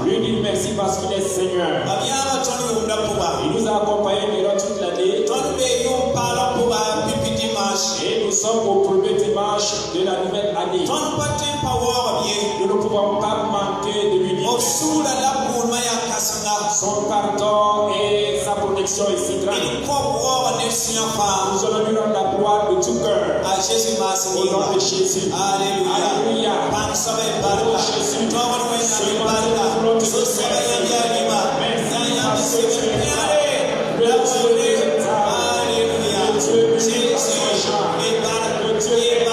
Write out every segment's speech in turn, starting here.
Lui dit merci parce qu'il est Seigneur. Il nous a accompagnés durant toute l'année. Et nous sommes au premier dimanche de la nouvelle année. Nous ne pouvons pas manquer de lui. Son pardon et sa protection est si grande. Nous allons lui rendre la gloire de tout cœur. Au nom de Jésus. Alléluia. Oh Jésus. Ce matin, nous voulons te remercier. Merci parce que tu es là. Le Dieu est là. Le Dieu est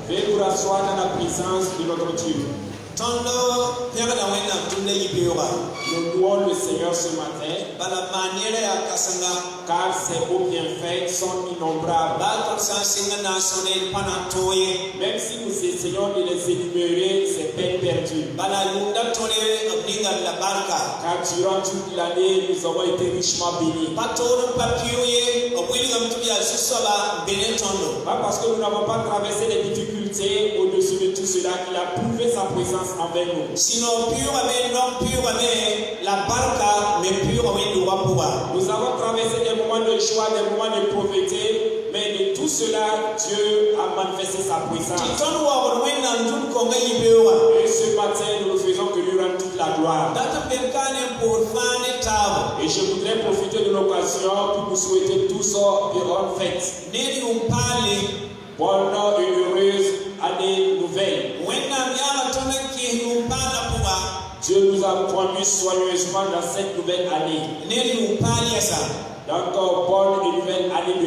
Venez vous rasseoir dans la présence de notre Dieu. Nous louons le Seigneur ce matin, car ses beaux bienfaits sont innombrables. Même si nous essayons de les énumérer, c'est peine perdue. Car durant toute l'année, nous avons été richement bénis. Pas parce que nous n'avons pas traversé les difficultés, au-dessus de tout cela, il a prouvé sa présence envers nous. Nous avons traversé des moments de joie, des moments de pauvreté, mais de tout cela, Dieu a manifesté sa présence. Et ce matin, nous ne faisons que lui rendre toute la gloire. Et je voudrais profiter de l'occasion pour vous souhaiter tous de bonnes fêtes. Bonne et heureuse année nouvelle. Dieu nous a conduits soigneusement dans cette nouvelle année. Donc, bonne et nouvelle année de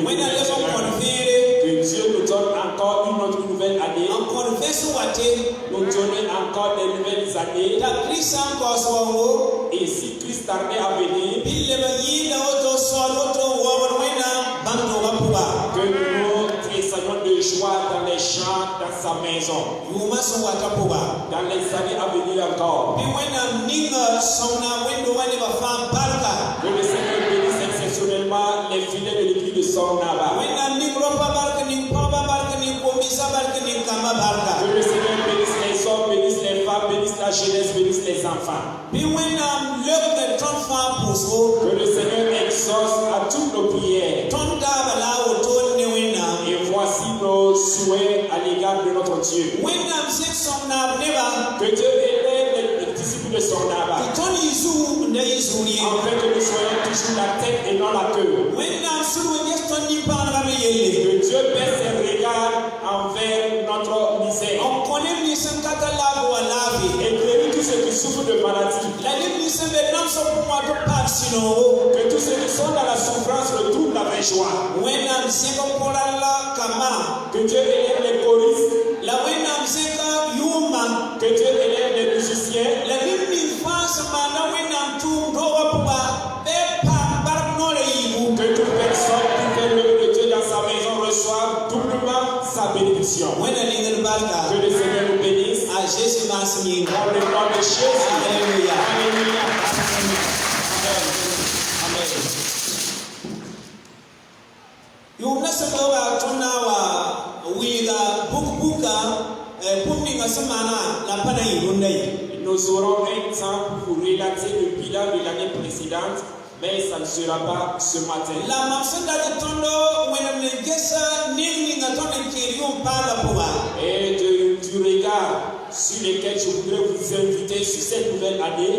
que Dieu nous donne encore une autre nouvelle année. Nous donne encore des nouvelles années. Et si Christ tardait à venir, que nous tressaillons de joie dans les champs, dans sa maison. Dans les années à venir encore. Que le Seigneur bénisse exceptionnellement les filets de l'église de Sornaba. Que le Seigneur bénisse les hommes, bénisse les femmes, bénisse la jeunesse, bénisse les enfants. Que le Seigneur exauce à toutes nos prières. Et voici nos souhaits à l'égard de notre Dieu. Que Dieu élève les disciples de Sornaba. Afin que nous soyons toujours la tête et non la queue. Que Dieu baisse ses regards envers notre misère. Et guérit tous ceux qui souffrent de maladie. Que tous ceux qui sont dans la souffrance retrouvent la joie. Que Dieu élève les choristes. Que Dieu élève les musiciens. Que toute personne qui fait l'œuvre de Dieu dans sa maison reçoive doublement sa bénédiction. Que le Seigneur nous bénisse. Dans le nom de Jésus. Alléluia. Alléluia. Nous aurons un temps pour vous relater le bilan de l'année précédente, mais ça ne sera pas ce matin. Et du regard sur lesquels je voudrais vous inviter sur cette nouvelle année,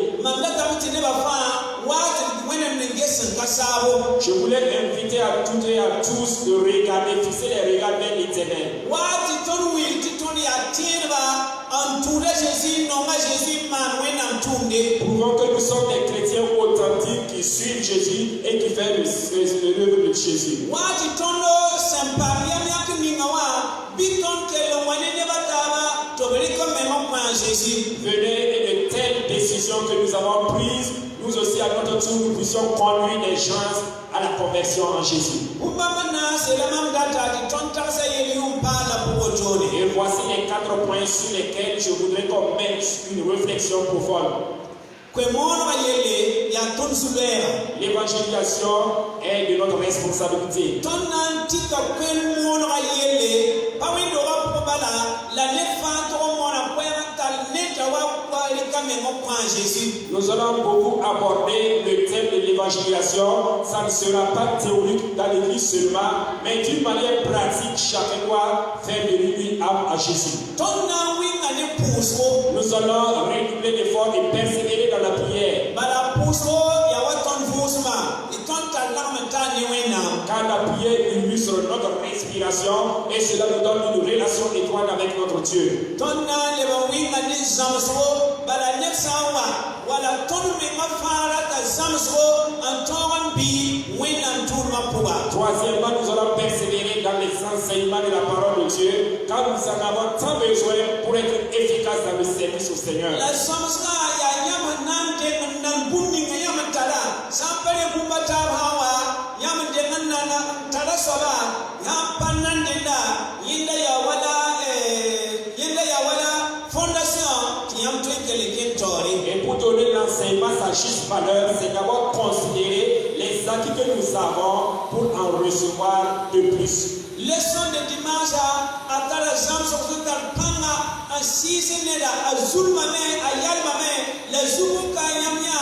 je voulais inviter à toutes et à tous de regarder, fixer les regards vers l'Éternel. Prouvons que nous sommes des chrétiens authentiques qui suivent Jésus et qui font l'œuvre de Jésus. Venez et de telles décisions que nous avons prises, nous aussi à notre tour, nous puissions conduire les gens à la conversion en Jésus. Et voici les 4 points sur lesquels je voudrais qu'on mette une réflexion profonde. L'évangélisation est de notre responsabilité. Nous allons beaucoup aborder le thème de l'évangélisation. Ça ne sera pas théorique dans l'église seulement, mais d'une manière pratique, chacun doit faire de lui âme à Jésus. Nous allons redoubler d'efforts et persévérer dans la prière. Car la prière illustre notre respiration et cela nous donne une relation étroite avec notre Dieu. Troisièmement, nous allons persévérer dans les enseignements de la parole de Dieu, car nous en avons tant besoin pour être efficaces dans le service au Seigneur. Et pour donner l'enseignement sa juste valeur, c'est d'abord considérer les acquis que nous avons pour en recevoir de plus. Leçon de dimanche à Tarazam sur Panga, à Siseneda, à Zulmame, à Yalmame, les Zuluka Yamia,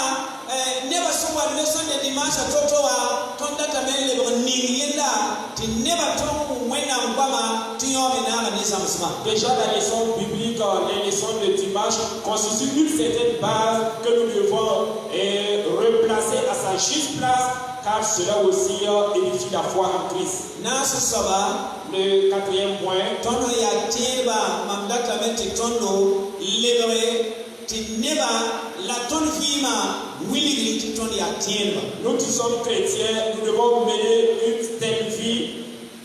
never saw leçon de dimanche à Totoa, Tondatamel, les Niyenda, tu never told when I'm Bama, Tiomena, et Samsma. Déjà, la leçon biblique, les leçons de dimanche constituent une certaine base que nous devons replacer à sa juste place, car cela aussi édifie la foi en Christ. Le 4e point, nous qui sommes chrétiens, nous devons mener une telle vie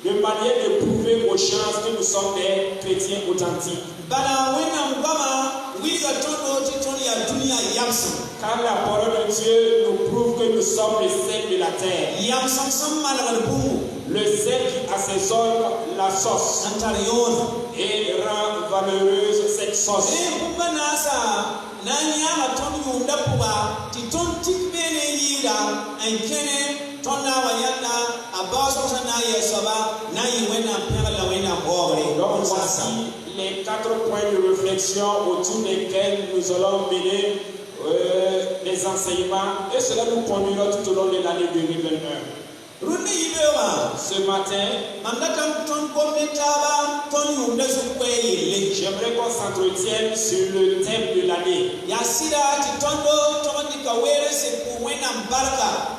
de manière de prouver aux gens que nous sommes des chrétiens authentiques. Car la parole de Dieu nous prouve que nous sommes le sel de la terre. Le sel qui assaisonne la sauce et rend valeureuse cette sauce. Donc voici les 4 points de réflexion autour desquels nous allons mener les enseignements et cela nous conduira tout au long de l'année 2021. Ce matin, j'aimerais qu'on s'entretienne sur le thème de l'année.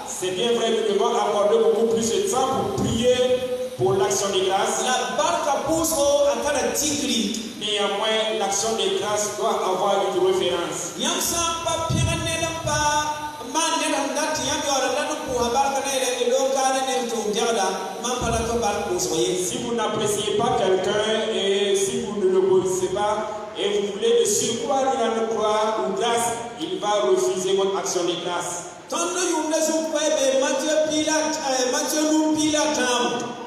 C'est bien vrai, nous devons accorder beaucoup plus de temps pour prier pour l'action de grâce. Néanmoins, l'action de grâce doit avoir une référence. Si vous n'appréciez pas quelqu'un et si vous ne le connaissez pas, et vous voulez de surcroît lui rendre gloire ou grâce, il va refuser votre action de grâce.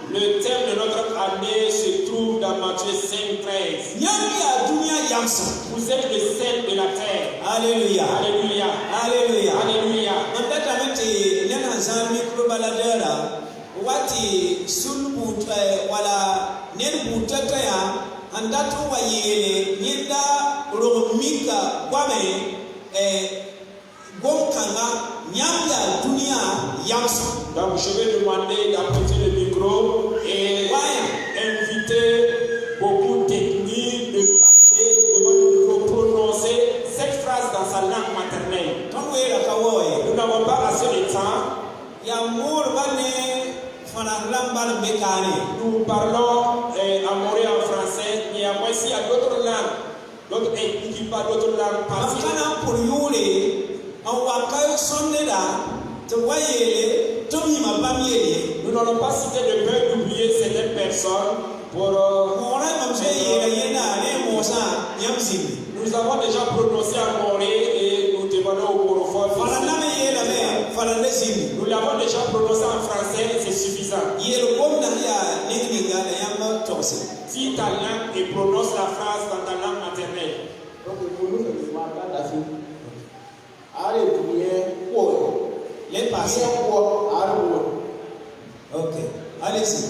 Le thème de notre année se trouve dans Matthieu 5:13. Vous êtes le sel de la terre. Alléluia. Alléluia. Alléluia. Alléluia. Wati sulbut wala nelbutata ya andatu wayele nyenda romika kwame gomkanga nyamya dunia yamsa. Donc je vais demander d'apporter le micro et inviter beaucoup d'ethnies de passer devant le micro, prononcer cette phrase dans sa langue maternelle. Nous n'avons pas assez de temps. Nous parlons amoré en français, mais à moi ici il y a d'autres langues, d'autres ethnies qui parlent d'autres langues. Nous n'allons pas citer de peur d'oublier certaines personnes pour nous avons déjà prononcé amoré et nous demandons au corophone. Nous l'avons déjà prononcé en français, c'est suffisant. Si ta langue et prononce la phrase dans ta langue maternelle. Les passés. Ok, allez-y.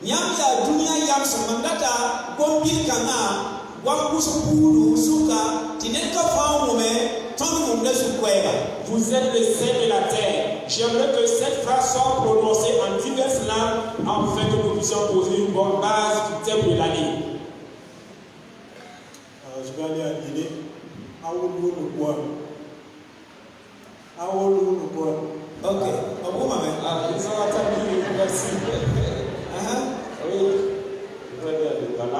Nyamya dunia yamsa mandata gombil kana wakusupuru suka tineka faumume tangu mdesu kweba. Vous êtes le sel de la terre. J'aimerais que cette phrase soit prononcée en diverses langues afin que nous puissions poser une bonne base du thème de l'année. Je vais aller à Guinée. Ok, merci. Oui, je vais aller à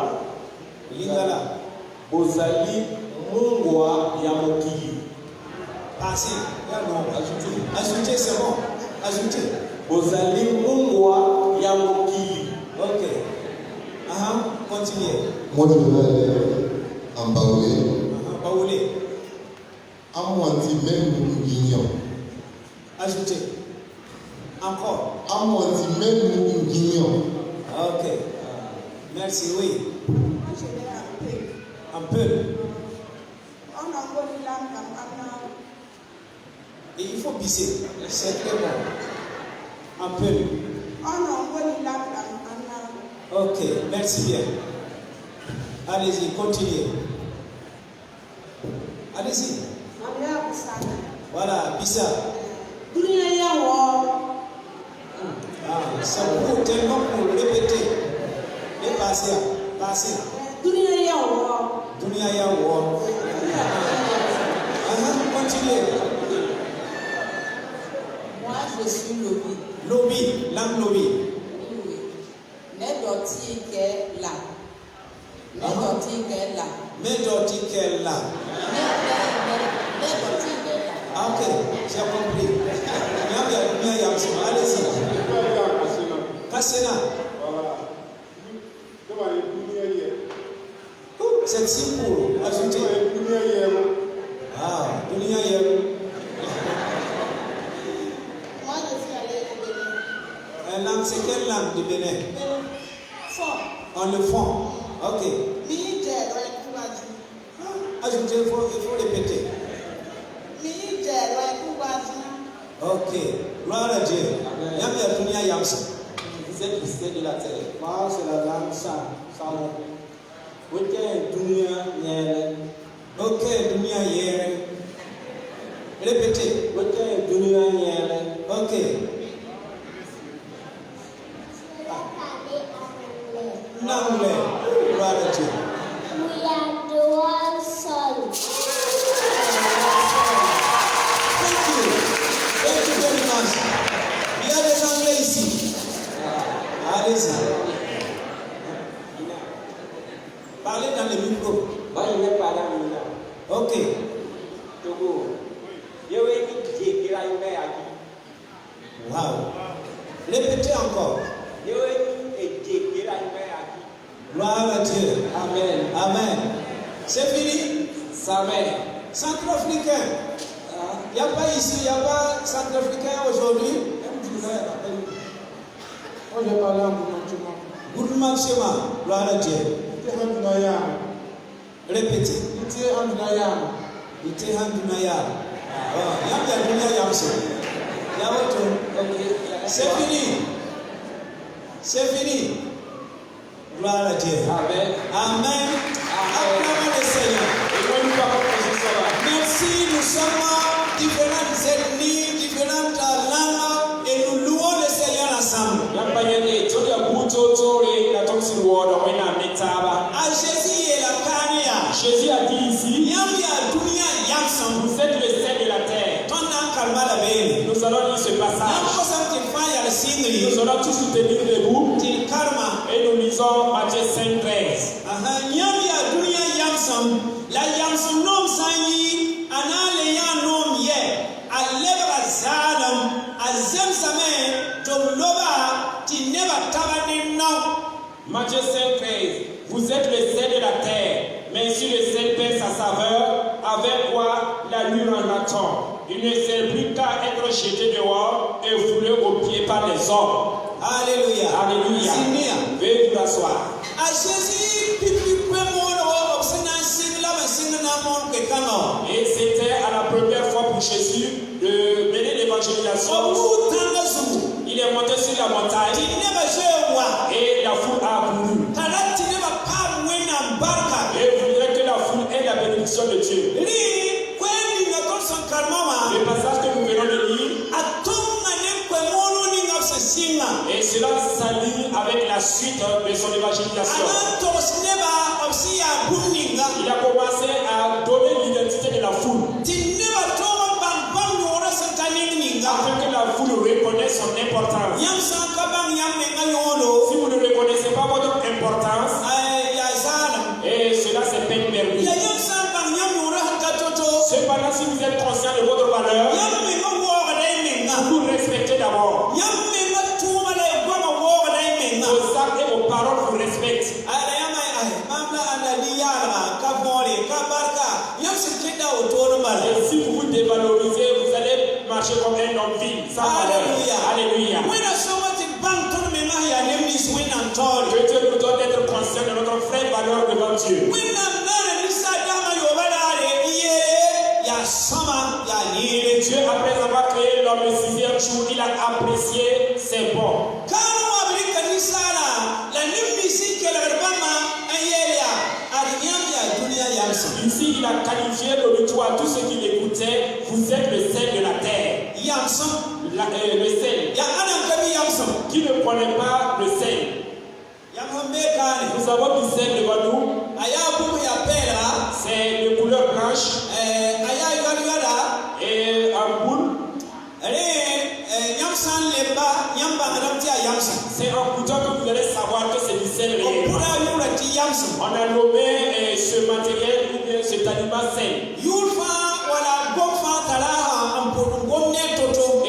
Lingala. Bozali Mungwa Yamoki. Passez. Ajoutez, c'est bon. Ajoutez. Bozali Mungwa Yamoki. Ok. Continuez. Moi, je vais aller en Baoulé. Baoulé. À moitié même nous guignons. Ajoutez. Encore. À moitié même nous guignons. Ok. Merci, oui. Moi, je vais Un peu. On envoie une langue Et il faut bisser. C'est très bon. Un peu. On envoie une langue Ok, merci bien. Allez-y, continuez. Allez-y. Voilà, bissa. C'est pour tellement pour répéter. Et passer. Dunia ya wo. Continuez. Moi, je suis Lobi. Lobi, langue Lobi. Oui. Nedoti ke la. Nedoti ke la. Medoti kella. Nedoti ke la. Ok, j'ai compris. Allez-y. Kassena. C'est simple. Ajoutez. Ah, Dunia Yem. Moi, je suis allé au Bénin. Langue, c'est quelle langue du Bénin? Fort. En le fond. Ok. Ajoutez, il faut répéter. Ok. Gloire à Dieu. Yamia Dunia Yamsa. Vous êtes le sel de la terre. Moi, c'est la langue Samo. Ok, Dunia Yere. Ok, Dunia Yere. Répétez. Ok, Dunia Yere. Ok. L'anglais. Gloire à Dieu. We are the one son. Thank you very much. Il y a des Anglais ici. Allez-y. Parlez dans le micro. Ok. Wow. Répétez encore. Gloire à Dieu. Amen. Amen. C'est fini? Amen. Centrafricain. Il n'y a pas ici, il n'y a pas centrafricain aujourd'hui. Moi, j'ai parlé en Good maximum. Gloire à Dieu. Répétez. C'est fini. C'est fini. Gloire à Dieu. Amen. Amen. Acclamons le Seigneur. Merci, nous sommes différentes ethnies, différentes langues et nous louons le Seigneur ensemble. À Jésus et la Kania. Jésus a dit ici, vous êtes le sel de la terre. Nous allons lire ce passage. Nous allons tous nous tenir debout. Et nous lisons Matthieu 5, 13. La yamsum nom sanyi anale ya nom ye alebra zalam azem same to loba ti neba tabane now. Matthieu 5, 13. Vous êtes le sel de la terre, mais si le sel perd sa saveur, avec quoi la nuit en attend? Il ne sert plus qu'à être jeté dehors et foulé aux pieds par les hommes. Alléluia. Alléluia. Veuillez vous asseoir. À Jésus, et c'était à la première fois pour Jésus de mener l'évangélisation. Il est monté sur la montagne et la foule a voulu. Et voudrait que la foule ait la bénédiction de Dieu. Le passage que nous venons de lire, et cela s'aligne avec la suite de son évangélisation. Il a commencé à donner l'identité de la foule, afin que la foule reconnaisse son importance. Si vous ne reconnaissez pas votre importance, et cela c'est peine perdue. Cependant, si vous êtes conscient de votre valeur, vous vous respectez d'abord. Vos actes et vos paroles vous respectent. Et si vous vous dévalorisez, vous allez marcher comme un homme vil, sans valeur. Alléluia. Que Dieu nous donne d'être conscient de notre vraie valeur devant Dieu. Dieu, après avoir créé l'homme le 6e jour, il a apprécié ses bons. Ici, il a qualifié l'auditoire à tous ceux qui l'écoutaient. Vous êtes le sel de la terre. Le sel. Qui ne connaît pas le sel? Nous avons du sel devant nous. C'est de couleur blanche et en boule. C'est en goûtant que vous allez savoir que c'est du sel réel. On a nommé ce matériel ou bien cet aliment sel.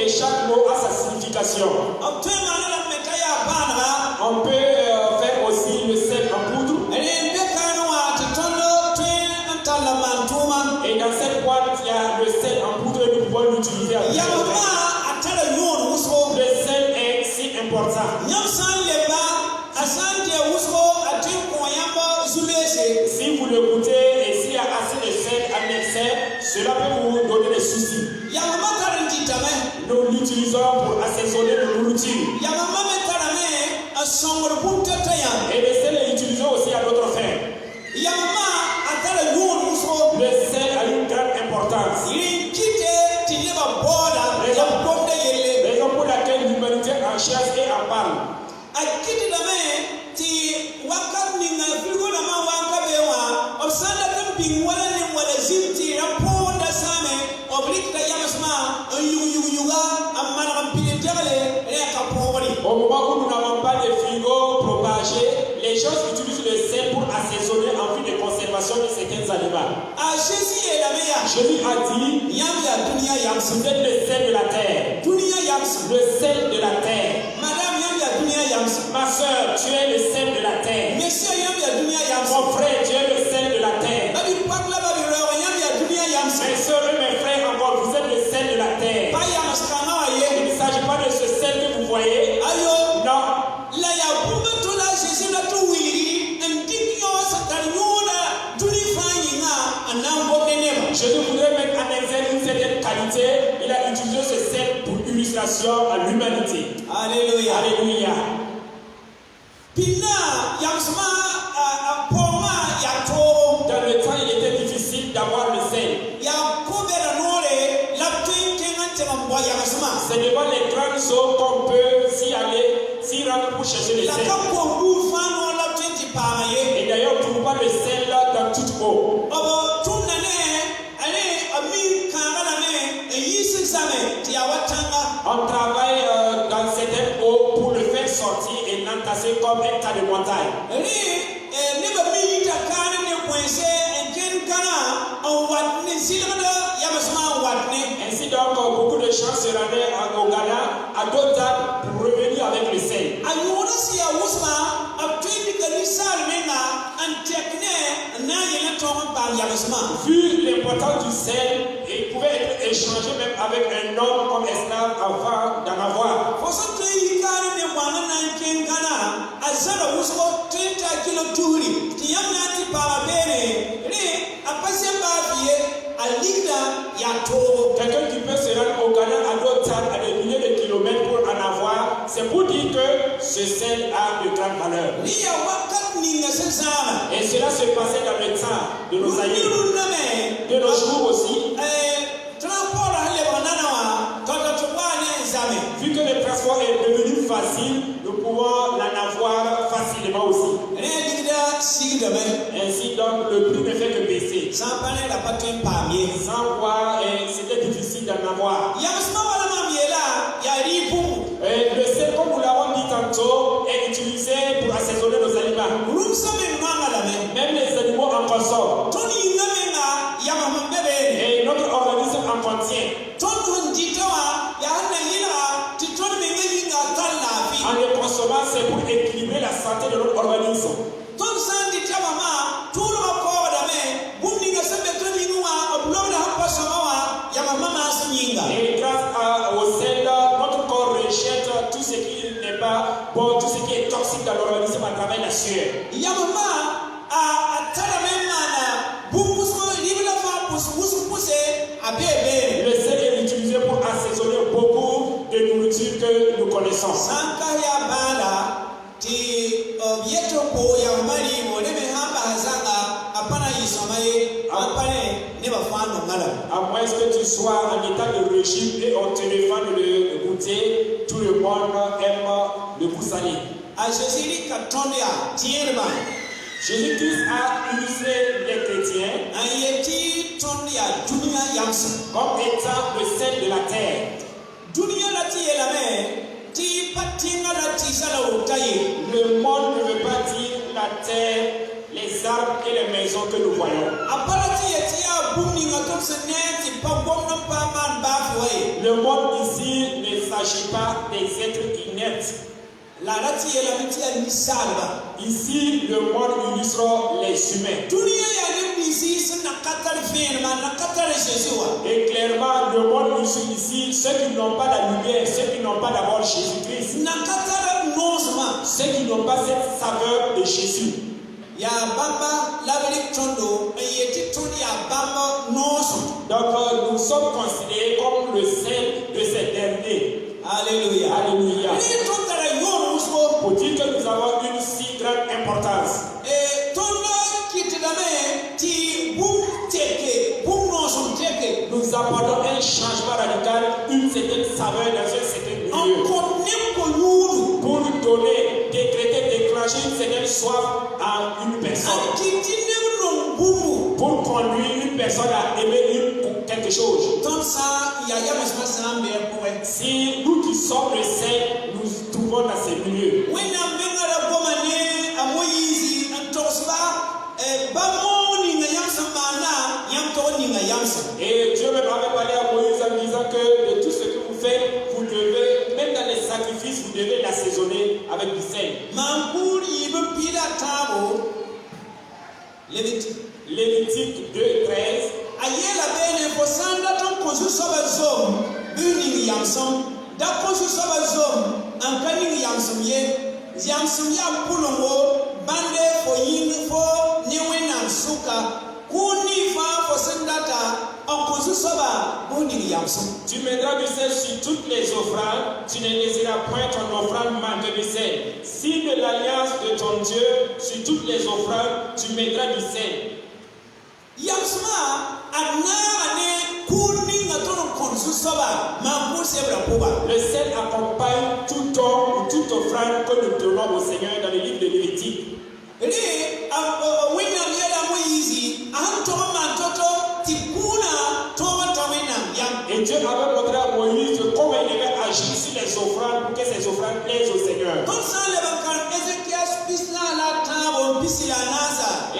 Et chaque mot a sa signification. On peut faire aussi le sel en poudre. Et dans cette boîte, il y a le sel en poudre et nous pouvons l'utiliser à le sel est si important. Si vous le goûtez et s'il y a assez de sel en excès, cela peut vous donner des soucis. Nous l'utilisons pour assaisonner nos nourritures. Et le sel est utilisé aussi à d'autres fins. Le sel a une grande importance. Raison pour laquelle l'humanité en cherche et en parle. Au moment où nous n'avons pas de frigo propagé, les gens utilisent le sel pour assaisonner en vue de conservation de certains aliments. Jésus a dit, vous êtes le sel de la terre. Le sel de la terre. Ma soeur, tu es le sel de la terre. illustration à l'humanité. Alléluia. Alléluia. Pina yamsma poma yato. Dans le temps, il était difficile d'avoir le sel. C'est devant les grandes eaux qu'on peut s'y aller, s'y rendre pour chercher le sel. Et d'ailleurs, on ne trouve pas le sel dans toute eau. On travaille dans certaines eaux pour le faire sortir et l'entasser comme un tas de montagne. Ainsi donc, beaucoup de gens se rendaient au Ghana, à Dothan, pour revenir avec le sel. Vu l'importance du sel, il pouvait être échangé même avec un homme comme esclave avant d'en avoir. Quelqu'un qui peut se rendre au Ghana à Dothan à des milliers de kilomètres pour en avoir, c'est pour dire que ce sel a de grandes valeurs. Et cela se passait dans le temps de nos aïeux, de nos jours aussi. Vu que le transport est devenu facile, nous pouvons l'en avoir facilement aussi. Ainsi donc, le prix ne fait que baisser. Sans voir, c'était difficile d'en avoir. Le sel, comme nous l'avons dit tantôt, est utilisé pour assaisonner nos aliments. Même les animaux en consomment. Et notre organisme en contient. En le consommant, c'est pour équilibrer la santé de notre organisme. Et grâce au sel, notre corps rejette tout ce qui n'est pas bon, tout ce qui est toxique dans l'organisme à travers la sueur. Le sel est utilisé pour assaisonner beaucoup de nourriture que nous connaissons. À moins que tu sois en état de régime et on te demande de le goûter, tout le monde aime le goût salé. Jésus-Christ a illustré les chrétiens comme étant le sel de la terre. Le monde ne veut pas dire la terre, les arbres et les maisons que nous voyons. Le monde ici ne s'agit pas des êtres inertes. Ici, le monde illustre les humains. Et clairement, le monde illustre ici ceux qui n'ont pas la lumière, ceux qui n'ont pas d'abord Jésus-Christ, ceux qui n'ont pas cette saveur de Jésus. Donc nous sommes considérés comme le sel de ces derniers. Alléluia. Alléluia. Pour dire que nous avons une si grande importance. Nous apportons un changement radical, une certaine saveur dans un certain milieu. Pour donner, décréter, déclencher une certaine soif à une personne. Pour conduire une personne à aimer quelque chose. Si nous qui sommes le sel, nous trouvons dans ces milieux. Et Dieu même avait parlé à Moïse en disant que de tout ce que vous faites, vous devez, même dans les sacrifices, vous devez l'assaisonner avec du sel. Lévitique 2, 13. Tu mettras du sel sur toutes les offrandes, tu ne laisseras point ton offrande manquer du sel. Signe de l'alliance de ton Dieu, sur toutes les offrandes, tu mettras du sel. Le sel accompagne tout don ou toute offrande que nous donnons au Seigneur dans le livre de Lévitique. Et Dieu avait montré à Moïse comment il devait agir sur les offrandes pour que ces offrandes plaisent au Seigneur.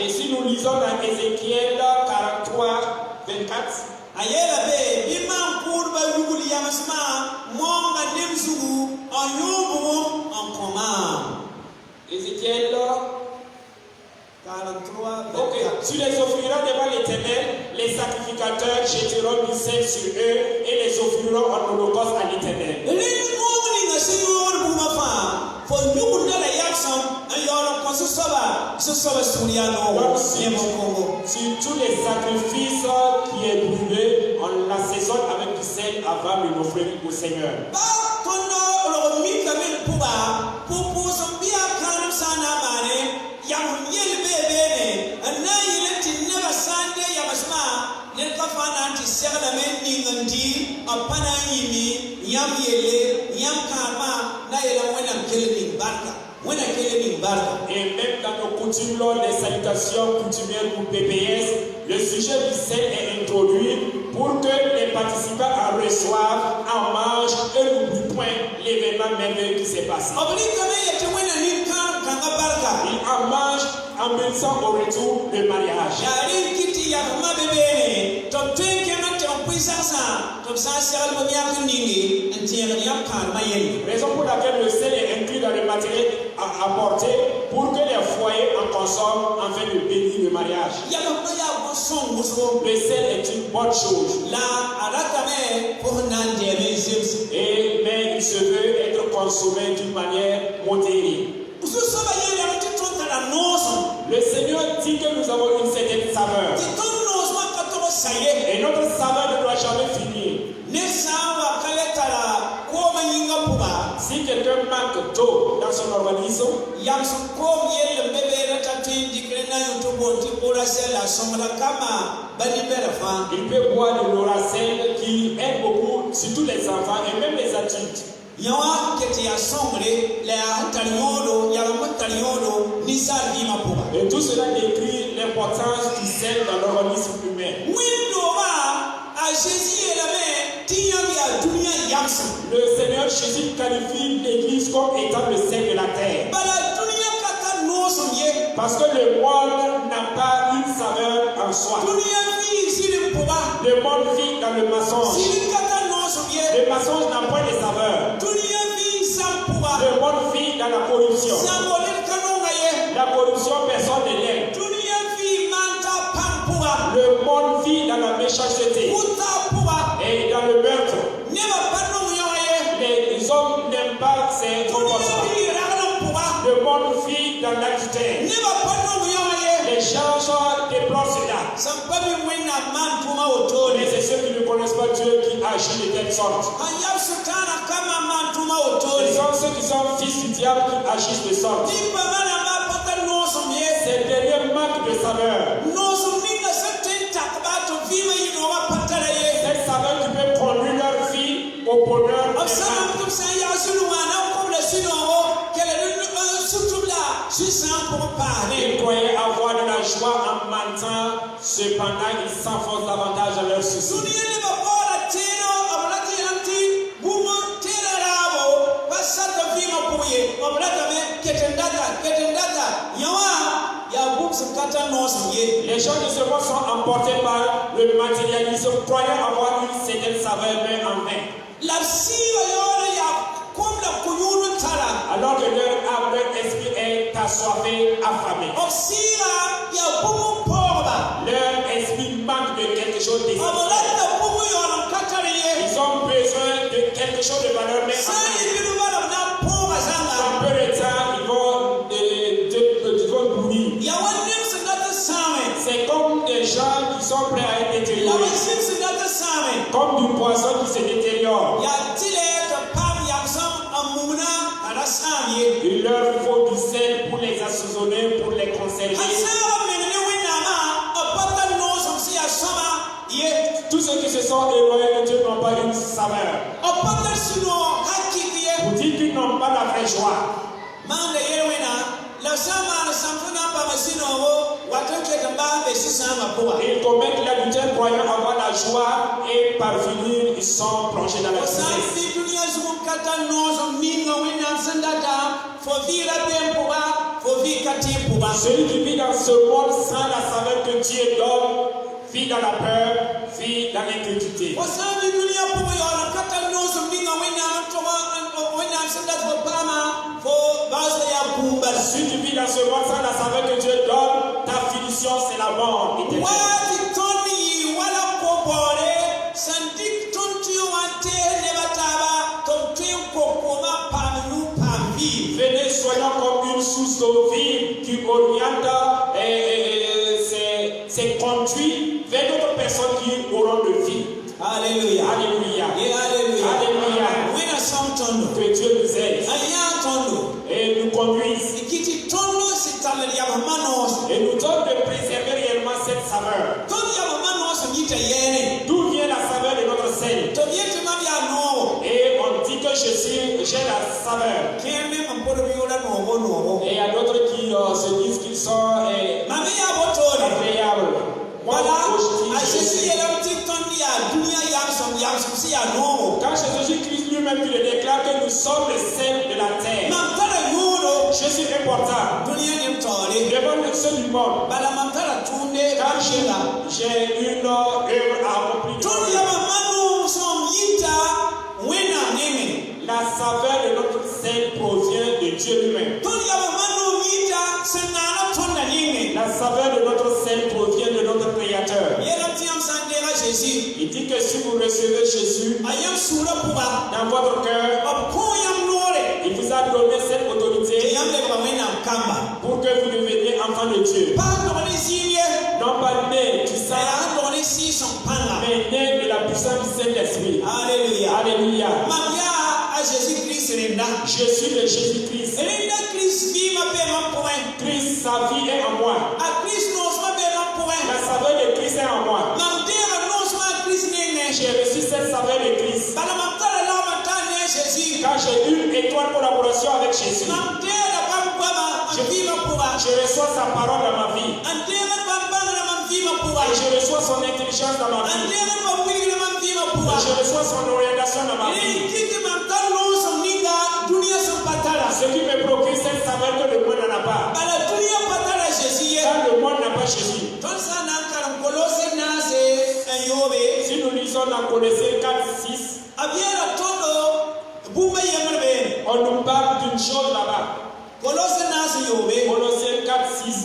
Et si nous lisons dans Ézéchiel 43, 24, Ézéchiel 43, ok, tu les offriras devant l'Éternel, les sacrificateurs jetteront du sel sur eux et les offriront en holocauste à l'Éternel. Sur tous les sacrifices qui est brûlé, on l'assaisonne avec du sel avant de l'offrir au Seigneur. Et même dans nos coutumes, lors des salutations coutumières ou PPS, le sujet du sel est introduit pour que les participants en reçoivent, en mangent et n'oublient point l'événement merveilleux qui s'est passé. Ils en mangent en bénissant au retour du mariage. Raison pour laquelle le sel est inclus dans le matériel apporté pour que les foyers en consomment afin de bénir le mariage. Le sel est une bonne chose. Mais il se veut être consommé d'une manière modérée. Le Seigneur dit que nous avons une certaine saveur. Et notre saveur ne doit jamais finir. Si quelqu'un manque d'eau dans son organisme, il peut boire de l'oracel qui aide beaucoup, surtout les enfants et même les adultes. Et tout cela décrit l'importance du sel dans l'organisme humain. Le Seigneur Jésus qualifie l'Église comme étant le sel de la terre. Parce que le monde n'a pas une saveur en soi. Le monde vit dans le mensonge. Le mensonge n'a pas de saveur. Le monde vit dans la corruption. La corruption, personne ne l'aime. Le monde vit dans la méchanceté et dans le meurtre. Les hommes n'aiment pas ces comportements. Le monde vit dans l'adultère. Les gens déplorent cela. Mais c'est ceux qui ne connaissent pas Dieu qui agit de telle sorte. Ce sont ceux qui sont fils du diable qui agissent de sorte. C'est le dernier manque de saveur. Cette saveur qui peut conduire leur vie au bonheur. Ils croyaient avoir de la joie en mentant, cependant ils s'enfoncent davantage dans leurs soucis. Les gens de ce monde sont emportés par le matérialisme, croyant avoir une certaine saveur, mais en vain. Alors que leur esprit est assoiffé, affamé. Leur esprit manque de quelque chose de ils ont besoin de quelque chose de valeur, mais en peu de temps, ils vont mourir. C'est comme des gens poison qui se détériore. Il leur faut du sel pour les assaisonner, pour les conserver. Tous ceux qui se sont éloignés de Dieu n'ont pas une saveur. Vous dites qu'ils n'ont pas la vraie joie. Ils commettent l'adultère croyant avoir la joie et par finir ils sont plongés dans la tristesse. Celui qui vit dans ce monde sans la saveur que Dieu donne vit dans la peur, vit dans l'inquiétude. Si tu vis dans ce monde sans la saveur que Dieu donne, ta finition c'est la mort éternelle. Venez, soyons comme une source d'eau vive qui oriente ses conduits vers d'autres personnes qui auront de vie. Alléluia. Alléluia. Alléluia. Que Dieu nous aide et nous conduise et nous donne de préserver réellement cette saveur. D'où vient la saveur de notre sel? Et on dit que j'ai la saveur. Et il y a d'autres qui se disent qu'ils sont agréables. Quand Jésus-Christ lui-même qui le déclare que nous sommes le sel de la terre. Je suis important. Devant le seul du monde. Quand j'ai une œuvre à accomplir. La saveur de notre sel provient de Dieu lui-même. La saveur de notre sel provient de notre Créateur. Il dit que si vous recevez Jésus dans votre cœur, il vous a donné cette autorité pour que vous deveniez enfants de Dieu. Non pas né du sang, mais né de la puissance du Saint-Esprit. Alléluia. Alléluia. Je suis le Jésus-Christ. Christ, sa vie est en moi. La saveur de Christ est en moi. J'ai reçu cette saveur de Christ. Quand j'ai eu une étroite collaboration avec Jésus, je reçois sa parole dans ma vie. Et je reçois son intelligence dans ma vie. Et je reçois son orientation dans ma vie. Ce qui me procure cette saveur que le monde n'en a pas. Quand le monde n'a pas Jésus. Si nous lisons dans Colossiens 4, 6, on nous parle d'une chose là-bas. Colossiens 4, 6.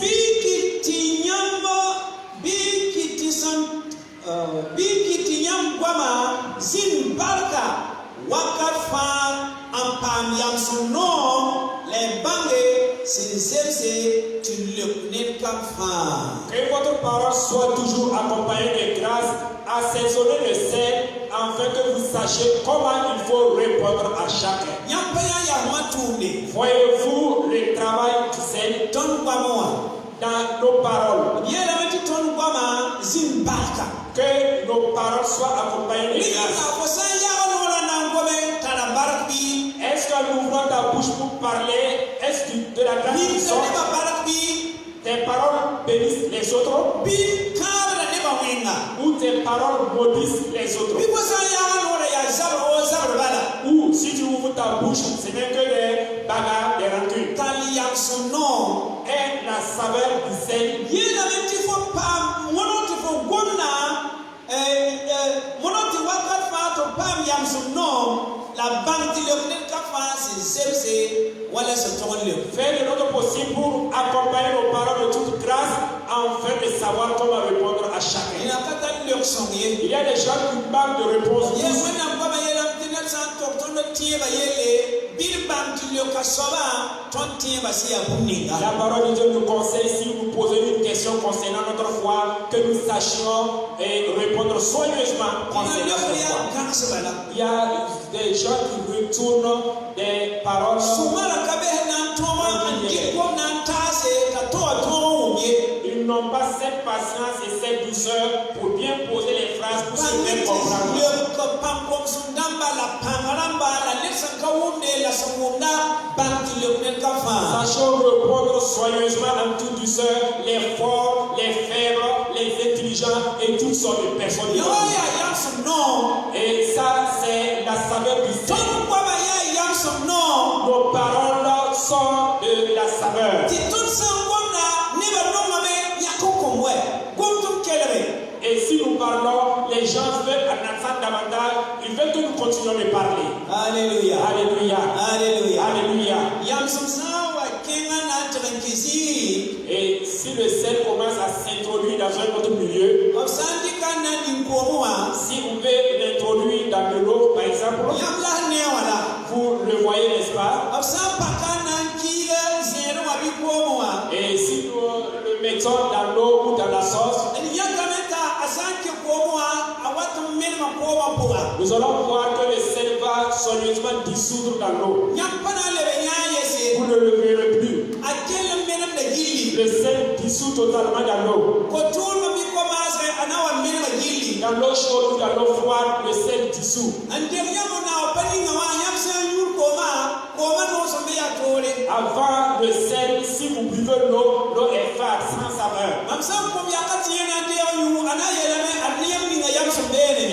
Que votre parole soit toujours accompagnée de grâce, assaisonnée de sel, afin que vous sachiez comment il faut répondre à chacun. Voyez-vous le travail du sel dans nos paroles? Que nos paroles soient accompagnées de grâce. Est-ce qu'en ouvrant ta bouche pour parler, est-ce que de la grâce qui sort? Tes paroles bénissent les autres? Ou tes paroles maudissent les autres? Ou si tu ouvres ta bouche, ce n'est que des bagarres, des rancunes. Et la saveur du sel. Fais le notre possible pour accompagner nos paroles de toute grâce afin de savoir comment répondre à chacun. Il y a des gens qui manquent de réponse. La parole de Dieu nous conseille, si vous posez une question concernant notre foi, que nous sachions et répondre soigneusement concernant notre foi. Il y a des gens qui retournent des paroles. Ils n'ont pas cette patience et cette douceur pour bien poser les phrases pour se faire comprendre. Sachons répondre soigneusement en toute douceur les forts, les faibles, les intelligents et toutes sortes de personnes. Et ça, c'est la saveur du sel. Nos paroles sont de la saveur. Et si nous parlons, les gens veulent en entendre davantage, ils veulent que nous continuions de parler. Alléluia. Alléluia. Alléluia. Alléluia. Et si le sel commence à s'introduire dans un autre milieu, si vous voulez l'introduire dans de l'eau, par exemple, vous le voyez, n'est-ce pas? Et si nous le mettons dans l'eau ou dans la sauce, nous allons voir que le sel va soigneusement dissoudre dans l'eau. Vous ne le verrez plus. Le sel dissout totalement dans l'eau. Dans l'eau chaude ou dans l'eau froide, le sel dissout. Avant le sel, si vous buvez l'eau, l'eau est fade, sans saveur.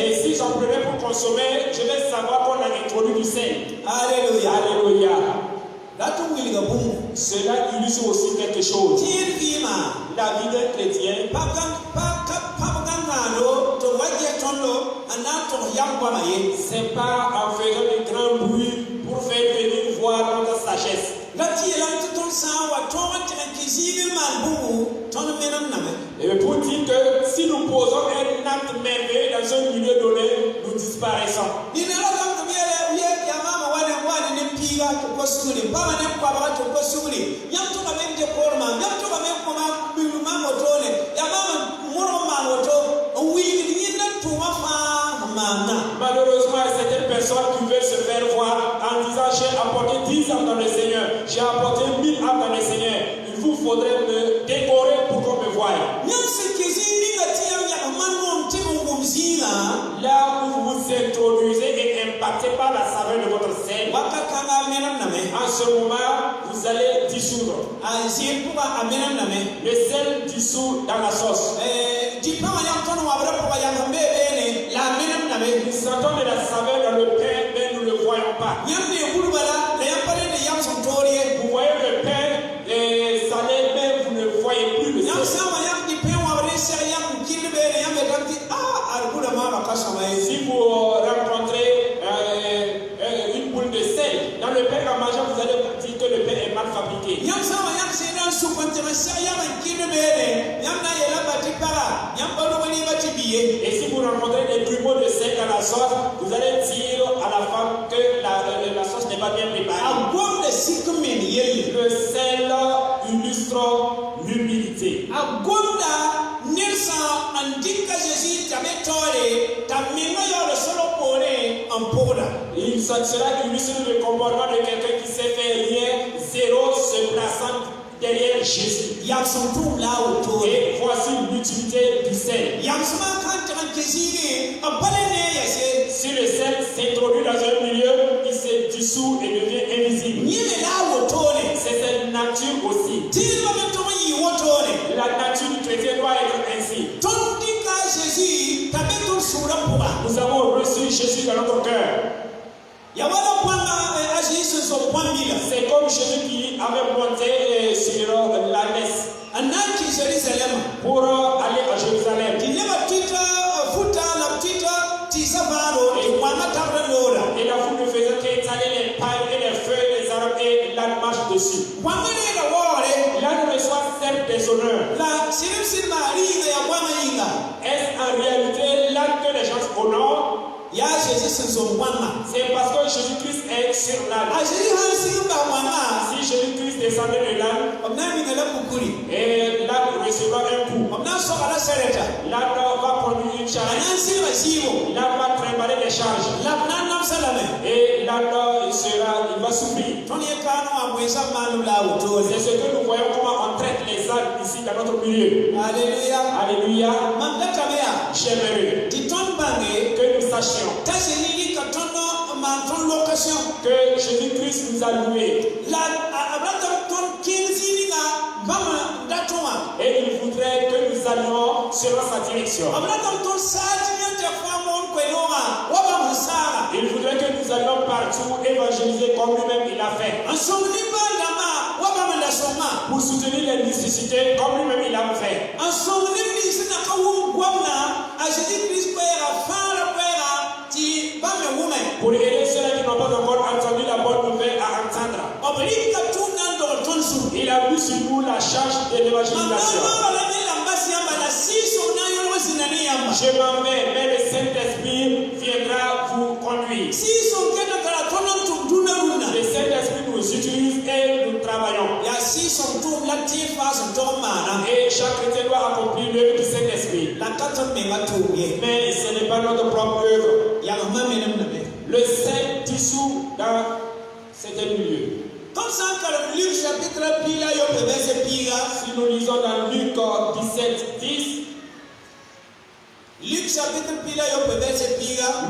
Et si j'en prenais pour consommer, je vais savoir qu'on a introduit du sel. Alléluia. Alléluia. Cela illustre aussi quelque chose. La vie d'un chrétien, c'est pas en faisant de grands bruits pour faire venir voir notre sagesse. Et pour dire que si nous posons un acte merveilleux dans un milieu donné, nous disparaissons. Malheureusement, certaines personnes qui veulent se faire voir en disant j'ai apporté 10 âmes dans le Seigneur, j'ai apporté 1000 âmes dans le Seigneur, il vous faudrait me décorer pour qu'on me voie. Là où vous vous introduisez et impactez par la saveur de votre sel, en ce moment, vous allez dissoudre. Le sel dissout dans la sauce. Nous sentons de la saveur dans le pain, mais nous ne le voyons pas. Vous voyez le pain salé, mais vous ne voyez plus le sel. Si vous rencontrez une boule de sel dans le pain en mangeant, vous allez vous dire que le pain est mal fabriqué. Et si vous rencontrez des grumeaux de sel dans la sauce, vous allez dire à la femme que la sauce n'est pas bien préparée. Le sel illustre l'humilité. Il sera illustre le comportement de quelqu'un qui sait faire rien, zéro, se plaçant derrière Jésus. Et voici l'utilité du sel. Si le sel s'introduit dans un milieu, il se dissout et devient invisible. C'est cette nature aussi. La nature du chrétien doit être ainsi. Nous avons reçu Jésus dans notre cœur. C'est comme Jésus qui avait monté sur la messe pour aller à Jérusalem. Et la foule ne faisait qu'étaler les pailles et les feuilles, les arbres et la marche dessus. L'âne reçoit certes des honneurs. Est-ce en réalité l'âne que les gens honorent? C'est parce que Jésus-Christ est sur l'âne. Si Jésus-Christ descendait de l'âne, et l'âne recevra un coup, l'âne va conduire une charge, l'âne va trimballer les charges, et l'âne il va souffrir. C'est ce que nous voyons comment on traite les ânes ici dans notre milieu. Alléluia. Alléluia. J'aimerais que nous sachions que Jésus-Christ nous a loués. Et il voudrait que nous allions selon sa direction. Il voudrait que nous allions partout évangéliser comme lui-même il a fait. Pour soutenir les nécessités comme lui-même il a fait. Pour aider ceux qui n'ont pas encore entendu la bonne nouvelle à entendre. Il a mis sur nous la charge de l'évangélisation. Je m'en vais, mais le Saint-Esprit viendra vous conduire. Le Saint-Esprit nous utilise et nous travaillons. Et chaque chrétien doit accomplir l'œuvre du Saint-Esprit. Mais ce n'est pas notre propre œuvre. Le Saint dissout dans certains milieux. Si nous lisons dans Luc 17, 10,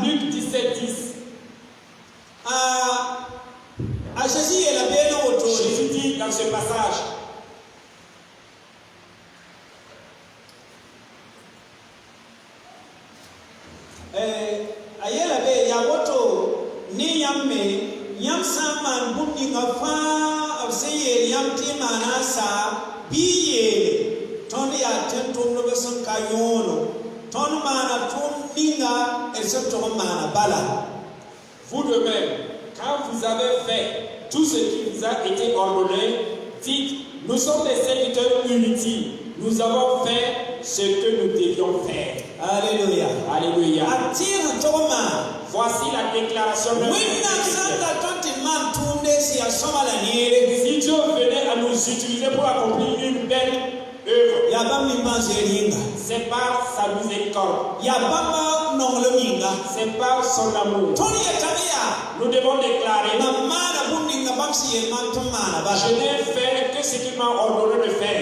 Luc 17, 10. Jésus dit dans ce passage, vous de même, quand vous avez fait tout ce qui vous a été ordonné, dites, nous sommes des serviteurs inutiles. Nous avons fait ce que nous devions faire. Alléluia. Alléluia. Voici la déclaration de si Dieu venait à nous utiliser pour accomplir une belle œuvre, c'est par sa miséricorde. C'est par son amour. Nous devons déclarer, je n'ai fait que ce qu'il m'a ordonné de faire.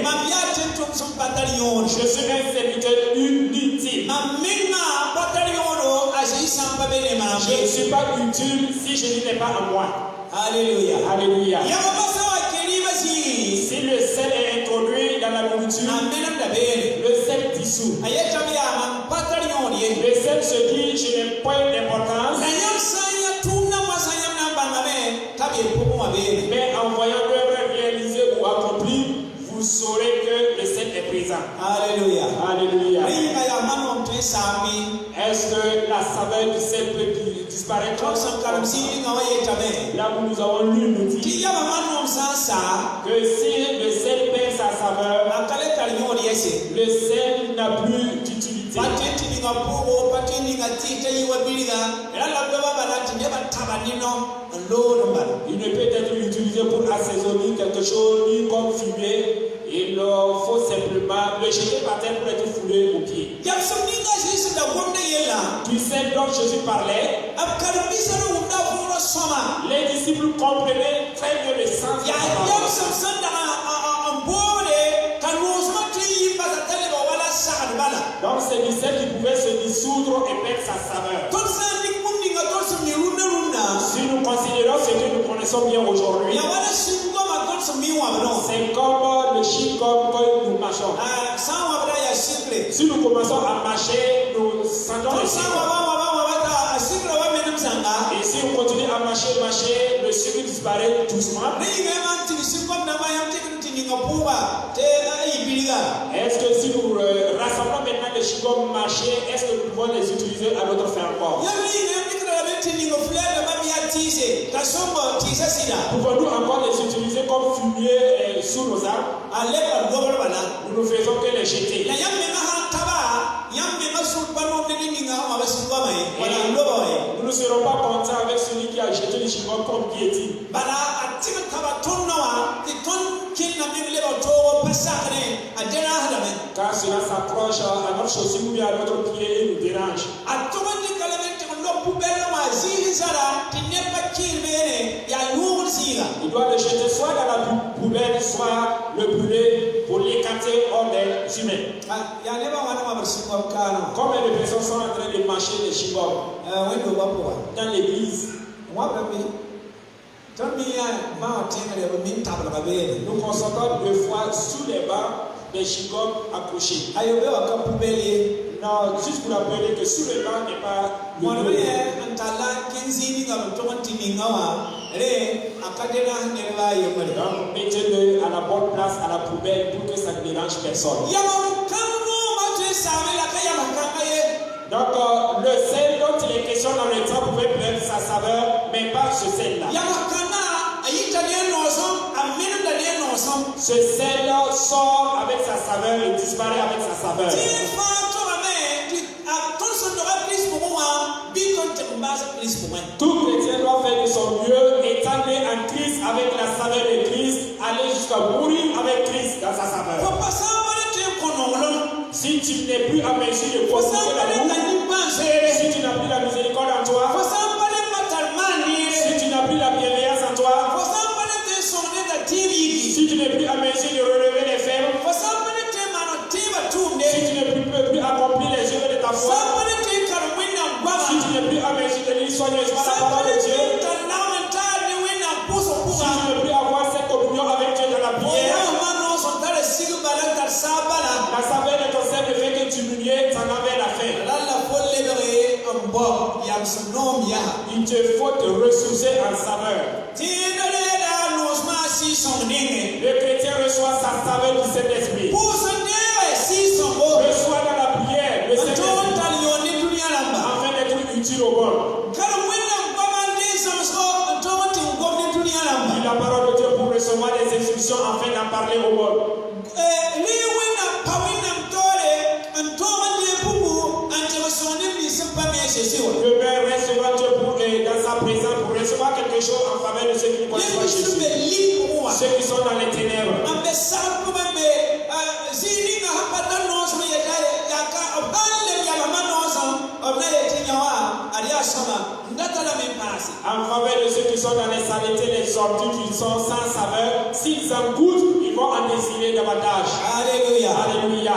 Je suis un serviteur inutile. Je ne suis pas utile si je n'étais pas à moi. Alléluia. Alléluia. Si le sel est introduit dans la nourriture, le sel dissout. Le sel se dit, je n'ai point d'importance. Mais en voyant l'œuvre réalisée ou accomplie, vous saurez que le sel est présent. Alléluia. Alléluia. Est-ce que la saveur du sel peut disparaître? Là où nous avons lu, nous dit que si le sel perd sa saveur, le sel n'a plus d'utilité. Il ne peut être utilisé pour assaisonner quelque chose, ni comme fumier. Il faut simplement le jeter par terre pour être foulé au pied. Tu sais dont Jésus parlait. Les disciples comprenaient très bien le sens de la parole. Donc c'est du sel qui pouvait se dissoudre et perdre sa saveur. Si nous considérons ce que nous connaissons bien aujourd'hui, c'est comme le chic-comme quand nous marchons. Si nous commençons à marcher, nous sentons le chic. Et si on continue à marcher, le sucre disparaît doucement. Est-ce que si nous rassemblons maintenant les chicots marchés, est-ce que nous pouvons les utiliser à notre fin encore? Pouvons-nous encore les utiliser comme fumier sous nos arbres? Nous ne faisons que les jeter. Nous ne serons pas contents avec celui qui a jeté le chignon comme guillotine. Car cela s'approche à notre chaussure ou bien à notre pied et nous dérange. Il doit le jeter soit dans la poubelle, soit le brûler pour l'écarter hors des humains. Combien de personnes sont en train de marcher les chigons dans l'église? Nous constatons deux fois sous les bancs des chigons accrochés. Non, juste pour rappeler que sous le banc n'est pas mettez-le à la bonne place, à la poubelle, pour que ça ne dérange personne. Donc, le sel dont il est question dans le temps pouvait perdre sa saveur, mais pas ce sel-là. Ce sel sort avec sa saveur et disparaît avec sa saveur. Tout chrétien doit faire de son mieux, étant né en Christ avec la saveur de Christ, aller jusqu'à mourir avec Christ dans sa saveur. Si tu n'es plus à mesure de posséder l'amour, si tu n'as plus la miséricorde en toi, si tu n'as plus la bienveillance en toi, si tu n'es plus à mesure de relever les faibles, si tu ne peux plus accomplir les œuvres de ta foi, si tu n'es plus à mesure de lire soigneusement la parole de Dieu, si tu ne peux plus avoir cette communion avec Dieu dans la prière, la saveur de ton sel ne fait que diminuer, t'en avais la faim. Il te faut te ressourcer en saveur. Le chrétien reçoit sa saveur du Saint-Esprit. Reçoit dans la prière le Saint-Esprit afin d'être utile au monde. Dit la parole de Dieu pour recevoir des instructions afin d'en parler au monde. Le Père recevra Dieu dans sa présence pour recevoir quelque chose en faveur de ceux qui ne connaissent pas Jésus. Ceux qui sont dans les ténèbres. En faveur de ceux qui sont dans les saletés, les sorties qui sont sans saveur, s'ils en goûtent, ils vont en désirer davantage. Alléluia. Alléluia.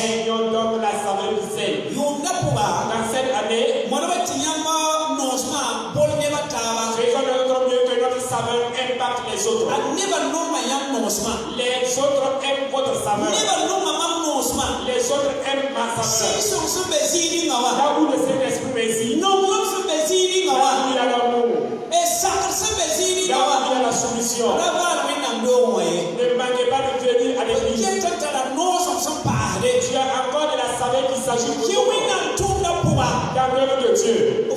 Ayons donc la saveur du sel. Dans cette année, faisons de notre mieux que notre saveur impacte les autres. Les autres aiment votre saveur. Les autres aiment ma saveur. Là où le Saint-Esprit réside, là où il y a l'amour, là où il y a la soumission, ne manquez pas de venir à l'église. Tu as encore de la saveur qui s'agit pour toi dans l'œuvre de Dieu. Tu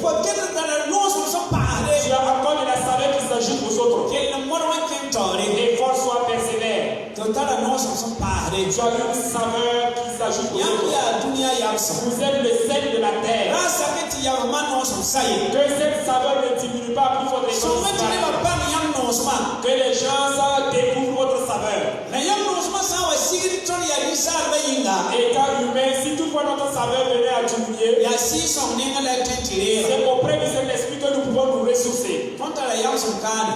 as encore de la saveur qui s'agit pour autres. Et force soit persévère. Tu as une saveur qui s'agit pour autres. Vous êtes le sel de la terre. Que cette saveur ne diminue pas plus fort que les gens découvrent votre saveur. Étant humain, si toutefois notre saveur venait à diminuer, c'est auprès du Saint-Esprit que nous pouvons nous ressourcer.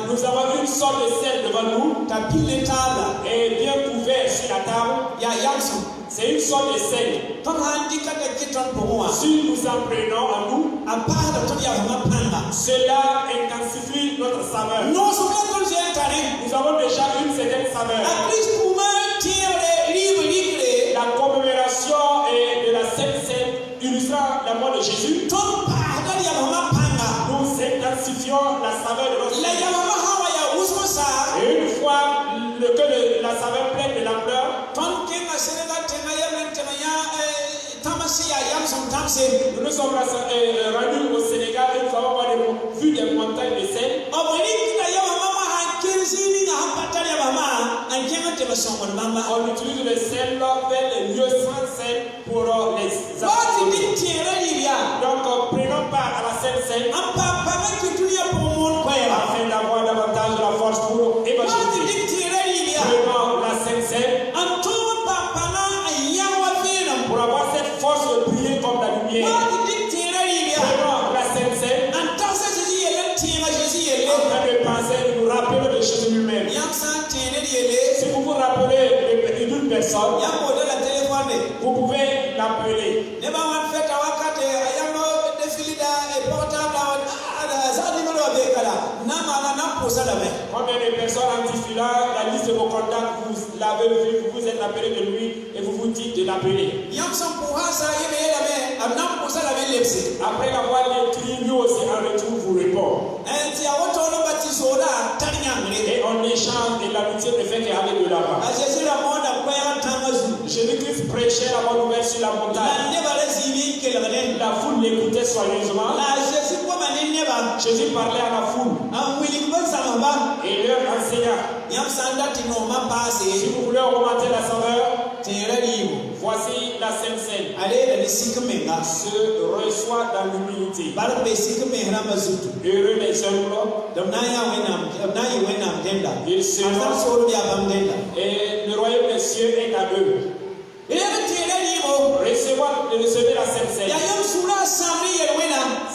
Nous avons une sorte de sel devant nous et bien couvert sur la table. C'est une sorte de sel. Si nous en prenons en nous, cela intensifie notre saveur. Nous avons déjà une certaine saveur. La commémoration de la Sainte Seine illustrant la mort de Jésus. Nous intensifions la saveur de notre saveur. Et une fois que la saveur prenne de l'ampleur, nous nous sommes rendus au Sénégal et nous avons vu des montagnes de sel. On utilise le sel vers les lieux sans sel pour les activités. Donc prenons part à personne, Yambo de la téléphone. vous pouvez l'appeler. Neba wan feta wakate ayamo defilida e portable ça numéro bekala nama na posa la main. Combien de personnes en diffusant la liste de vos contacts, vous l'avez vu, vous vous êtes appelé de lui et vous vous dites de l'appeler. Yam son pour ça yebe la main amna posa la main lepsi. Après avoir écrit, lui aussi en retour vous répond. Enti awoto no batisola tanyangre. Et on échange et l'amitié ne fait qu'aller de là-bas. A Jésus la moda kwa tamazu. Jésus-Christ prêchait la bonne nouvelle sur la montagne. La foule l'écoutait soigneusement. Jésus parlait à la foule et leur enseigna. Si vous voulez augmenter la saveur, voici la Sainte Seine. Se reçoit dans l'humilité. Heureux les humbles. Ils seront. Et le royaume des cieux est à eux. Recevez la Sainte Seine.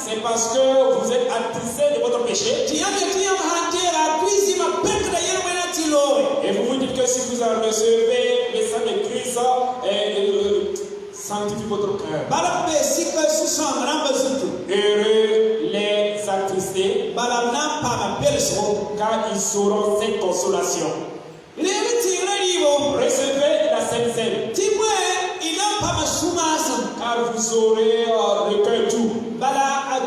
C'est parce que vous êtes attristés de votre péché. Et vous vous dites que si vous en recevez le sang de Christ, sanctifie votre cœur. Heureux les attristés, car ils sauront cette consolation. Recevez la Sainte Seine, car vous aurez le cœur doux. Car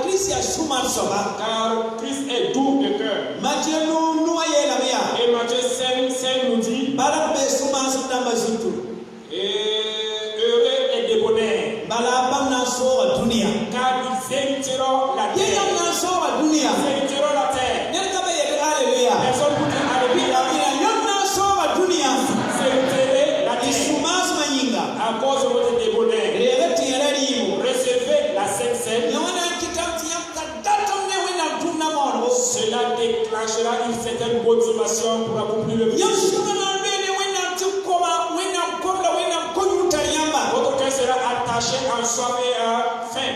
Christ est doux de cœur. Et Matthieu 5 nous dit, heureux les débonnaires, car ils hériteront la terre. Ils hériteront la terre. Personne vous dit alléluia. C'est la terre. À cause de votre débonnaire. Recevez la Sainte Seine. Cela déclenchera une certaine motivation pour accomplir le but. Votre cœur sera attaché en soi et à fin.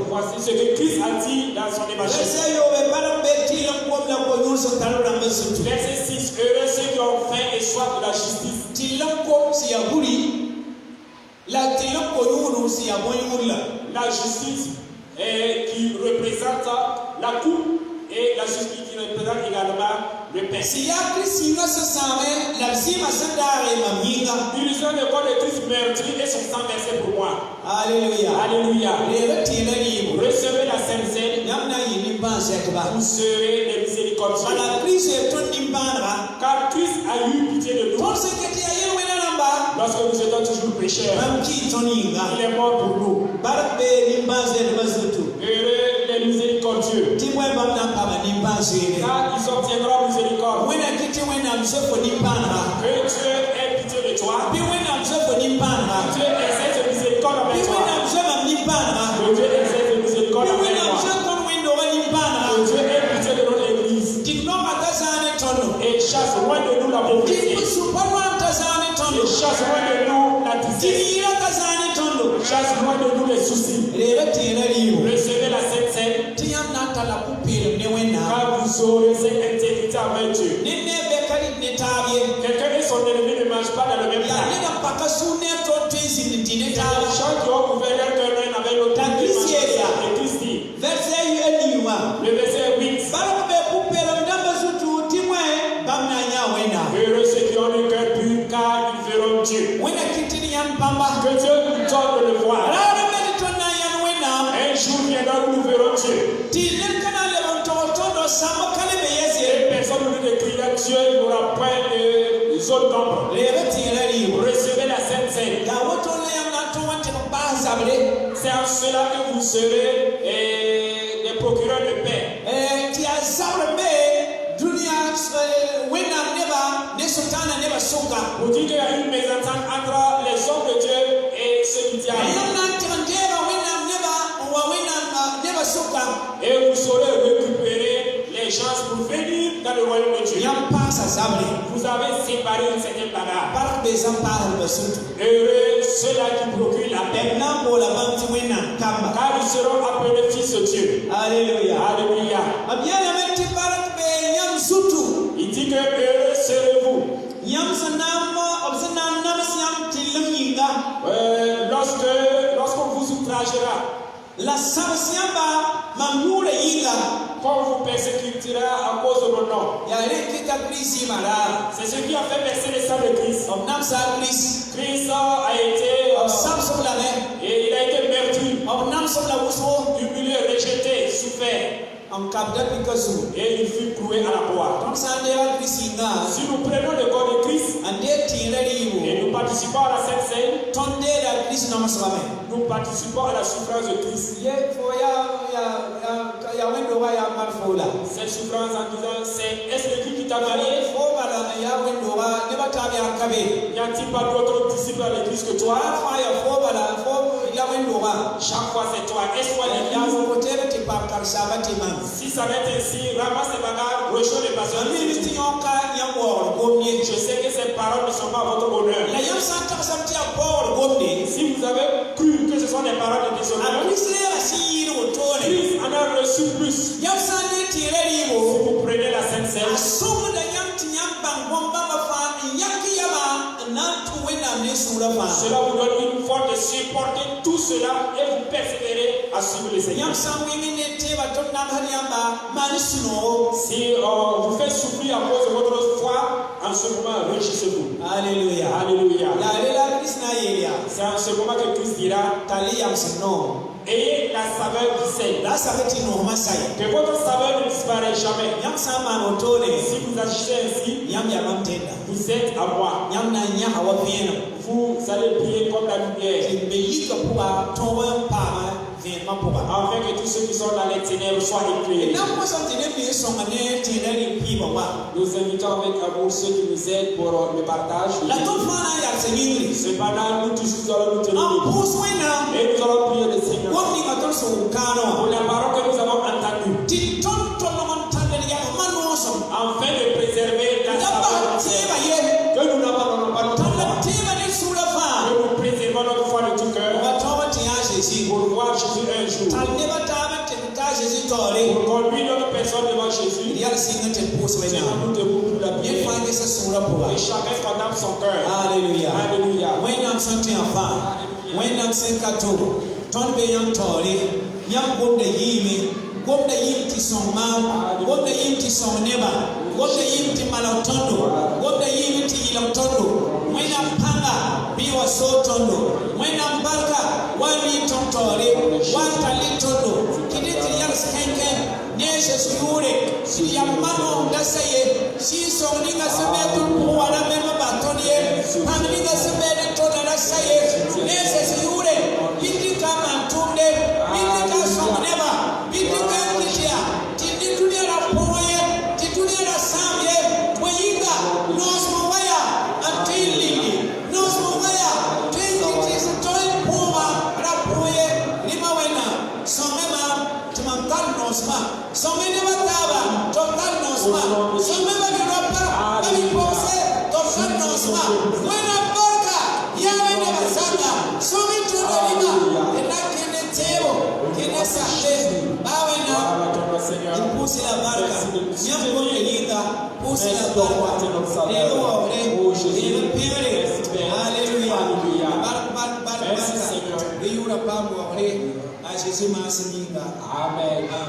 Voici ce que Christ a dit dans son évangile. Verset 6. Heureux ceux qui ont faim et soif de la justice. La justice qui représente la coupe et la justice qui représente également le pain. Ils ont le corps de Christ meurtri et son sang versé pour moi. Alléluia. Alléluia. Recevez la Sainte Seine. Vous serez les miséricordieux. Car Christ a eu pitié de nous. Lorsque nous étions toujours pécheurs, il est mort pour nous. Heureux les miséricordieux, car ils obtiendront miséricorde. Que Dieu ait pitié de toi. Que Dieu exerce de miséricorde avec toi. Que Dieu exerce de miséricorde avec toi. Que Dieu ait pitié de notre église. Et chasse loin de nous la pauvreté. Et chasse loin de nous la tristesse. Chasse loin de nous les soucis. Recevez la Sainte Seine. Car vous aurez cette intégrité avec Dieu. Quelqu'un et son ennemi ne mangent pas dans le même plat. Les gens qui ont ouvert leur cœur l'un avec l'autre. Et Christ dit, le verset 8. Heureux ceux qui ont le cœur pur, car ils verront Dieu. Que Dieu nous donne de le voir. Un jour viendra où nous verrons Dieu. Et personne ne nous décrira Dieu, il n'aura point de zone d'ombre. Recevez la Sainte Seine. C'est en cela que vous serez des procureurs de paix. Vous dites qu'il y a une mésentente entre les hommes de Dieu et ceux qui diable. Et vous saurez récupérer les gens pour venir dans le royaume de Dieu. Vous avez séparé une certaine bagarre. Heureux ceux-là qui procurent la paix, car ils seront appelés fils de Dieu. Alléluia. Alléluia. Il dit que heureux serez-vous. changera. La Samsiamba Mamure Inga. Quand on vous persécutera à cause de mon nom. C'est ce qui a fait verser le sang de Christ. Christ a été et il a été meurtri, humilié, rejeté, souffert. Et il fut cloué à la croix. Si nous prenons le corps de Christ et nous participons à la Sainte Seine, nous participons à la souffrance de Christ. Cette souffrance en disant, est-ce que Dieu qui t'a marié? N'y a-t-il pas d'autres disciples à l'église que toi? Chaque fois c'est toi. Est-ce toi l'église? Si ça va être ainsi, ramasse les bagages, rejoins les personnes. Je sais que ces paroles ne sont pas à votre honneur. Si vous avez cru que ce sont des paroles de déshonneur, Christ en a reçu plus. Si vous prenez la Sainte Seine, cela vous donne une force de supporter tout cela et vous persévérer à suivre le Seigneur. Si vous faites souffrir à cause de votre foi, en ce moment, réjouissez-vous. Alléluia. Alléluia. C'est en ce moment que Christ dira, ayez la saveur du sel. Que votre saveur ne disparaît jamais. Si vous agissez ainsi, vous êtes à moi. Vous allez briller comme la lumière. Afin que tous ceux qui sont dans les ténèbres soient éclairés. Nous invitons avec amour ceux qui nous aident pour le partage. Cependant, nous tous allons nous tenir et nous allons prier le Seigneur pour la parole que nous avons entendue, afin de préserver la saveur que nous n'abandonnons pas notre foi, que nous préservons notre foi de tout cœur pour voir Jésus un jour, pour conduire notre personne devant Jésus. Nous debout pour la prière et chacun condamne son cœur. Alléluia. Alléluia. Gomda yim ti song mam, gomda yim ti song neba, gomda yim ti malautondo, gomda yim ti ilautondo, mwena panga, biwa so tondo, mwena mbalka, wami tontore, wanta litondo, kiditi yal skenken, neshe suyure, si yamano dasaye, si song ninga sebetu puwala mema batonye, panglinga sebetu toda dasaye, neshe suyure, kiti kama tunde, kiti ka song neba, Amen.